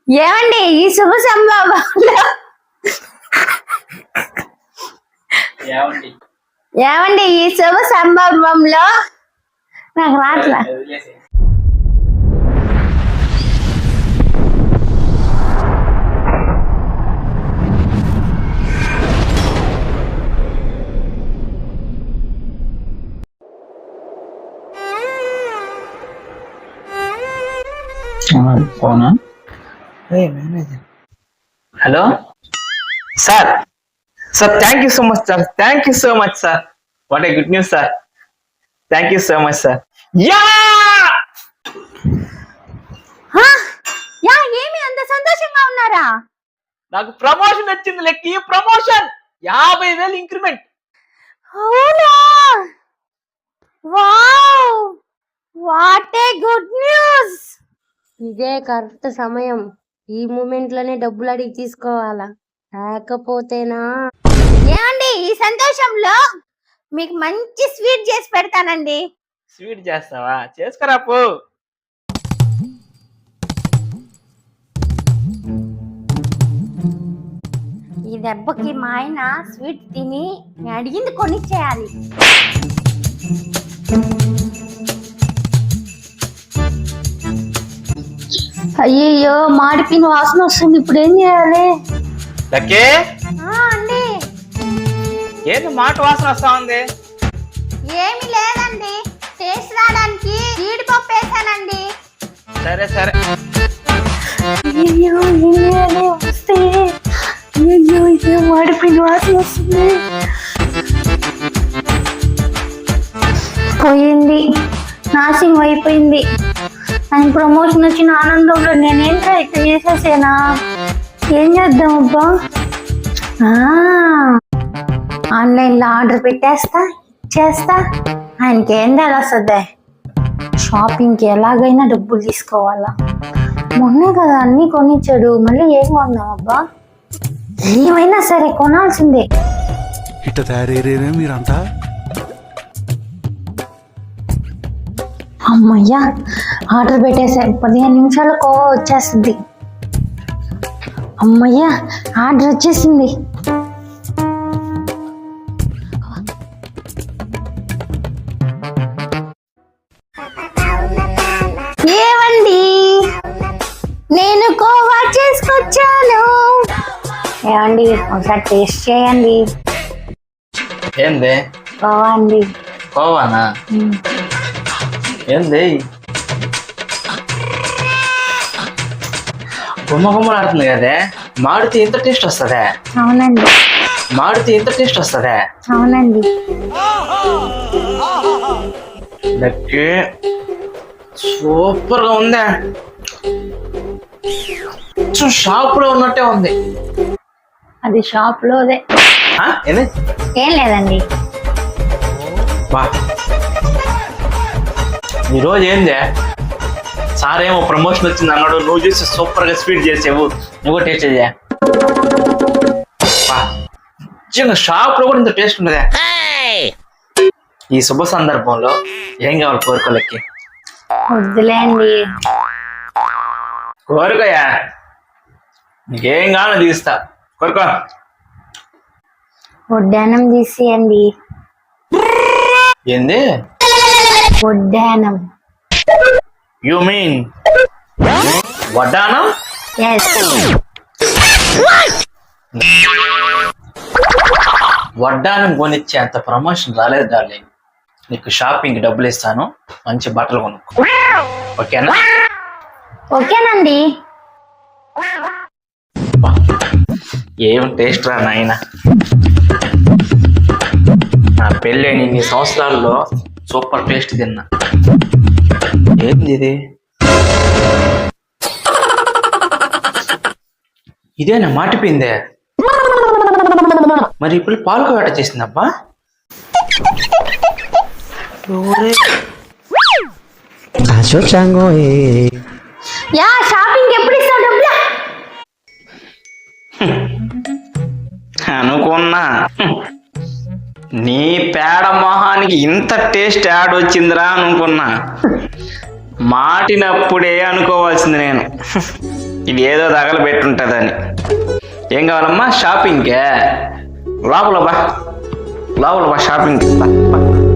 ఏమండి ఈ శుభ సంభవంలో ఏమండి ఈ శుభ సంభవంలో నాకు రాట్లా ఫోనా? Hello sir sir thank you so much sir thank you so much sir what a good news sir thank you so much sir ya ya ఏమి అంత సంతోషంగా ఉన్నారా? నాకు ప్రమోషన్ వచ్చింది లెక్క ఈ ప్రమోషన్ 50,000 ఇంక్రిమెంట్. అవునా? Wow what a good news. ఇదే కరెక్ట్ సమయం. ఈ మూమెంట్ లోనే డబ్బులు అడిగి తీసుకోవాలా, లేకపోతేనా? ఏమండి ఈ సంతోషంలో మీకు మంచి స్వీట్ చేసి పెడతానండి. స్వీట్ చేస్తావా? చేసుకురా పో. ఈ దెబ్బకి మా ఆయన స్వీట్ తిని నేను అడిగింది కొనిచ్చేయాలి. అయ్యయ్యో మాడిపిన వాసన వస్తుంది, ఇప్పుడు ఏం చేయాలి? లక్కే అండి ఏంది మాట వాసన వస్తా ఉంది? ఏమి లేదండి, టేస్ట్ రావడానికి జీడిపప్పు వేసానండి. సరే సరే. అయ్యో ఏం చేయాలి? వస్తే అయ్యో ఇదే మాడిపిన వాసన వస్తుంది. పోయింది, నాశనం అయిపోయింది. ఆయన ప్రమోషన్ వచ్చిన ఆనందంలో నేనేంటో ఇట్లా చేసేసేనా? ఏం చేద్దాం అబ్బా? ఆన్లైన్లో ఆర్డర్ పెట్టేస్తా, ఇచ్చేస్తా. ఆయనకి ఏం తెలుస్తుంది? షాపింగ్కి ఎలాగైనా డబ్బులు తీసుకోవాలా. మొన్నే కదా అన్నీ కొనిచ్చాడు, మళ్ళీ ఏం కొందాం అబ్బా? ఏమైనా సరే కొనాల్సిందే. ఇట్ట తయారయ్యారే మీరంతా. అమ్మయ్యా ఆర్డర్ పెట్టేసా, 15 నిమిషాలు కోవా వచ్చేస్తుంది. అమ్మయ్యా ఆర్డర్ వచ్చేసింది. ఏమండి నేను కోవా చేసుకొచ్చాను. ఏమండి ఒకసారి టేస్ట్ చేయండి. ఏంది? కోవా అండి. కోవానా? ఏంది గుమ్మ గుమ్మలాడుతుంది కదే. మాడితే ఇంత టేస్ట్ వస్తుందా? అవునండి. మాడితే ఇంత టేస్ట్ వస్తుందా? అవునండి. లక్కి సూపర్ గా ఉందా? షాప్ లో ఉన్నట్టే ఉంది. అది షాప్ లోదే. ఏంది? ఏం లేదండి. బా ఈరోజు ఏందే? సార్ ఏమో ప్రమోషన్ వచ్చింది అన్నాడు, నువ్వు చూసి సూపర్ గా స్వీట్ చేసావు, నువ్వు టేస్ట్ చేయా. షాప్ లో కూడా ఇంత టేస్ట్ ఉన్నదే. ఈ శుభ సందర్భంలో ఏం కావాలి కోరుకోలకి? వద్దులేండి. కోరుకోయా, నీకేం కావాలో తీస్తా, కోరుకో. వడ్డానం తీసేయండి. ఏంది? వడ్డానం. యు మీన్ వడ్డానం? ఎస్. వడ్డానం కొనిచ్చే అంత ప్రమోషన్ రాలేదు డార్లింగ్. నీకు షాపింగ్ డబ్బులు ఇస్తాను, మంచి బట్టలు కొనుక్కో, ఓకేనా? ఓకేనండి. ఏం టేస్ట్ రా నాయన. నా పెళ్ళైన ఇన్ని సంవత్సరాల్లో సూపర్ టేస్ట్ తిన్నా. ఏంది ఇది? ఇదేనా మాటిపోయిందే? మరి ఇప్పుడు పాలకు వేట చేసిందబ్బా. యా షాపింగ్ ఎప్పుడు ఇస్తావు డబ్బులు? అనుకున్నా నీ పేడ మొహానికి ఇంత టేస్ట్ యాడ్ వచ్చిందిరా అనుకున్నా. మాటినప్పుడే అనుకోవాల్సింది నేను. ఇది ఏదో తగలబెట్టుంటుందని. ఏం కావాలమ్మా? షాపింగ్కే? లోపల బా షాపింగ్.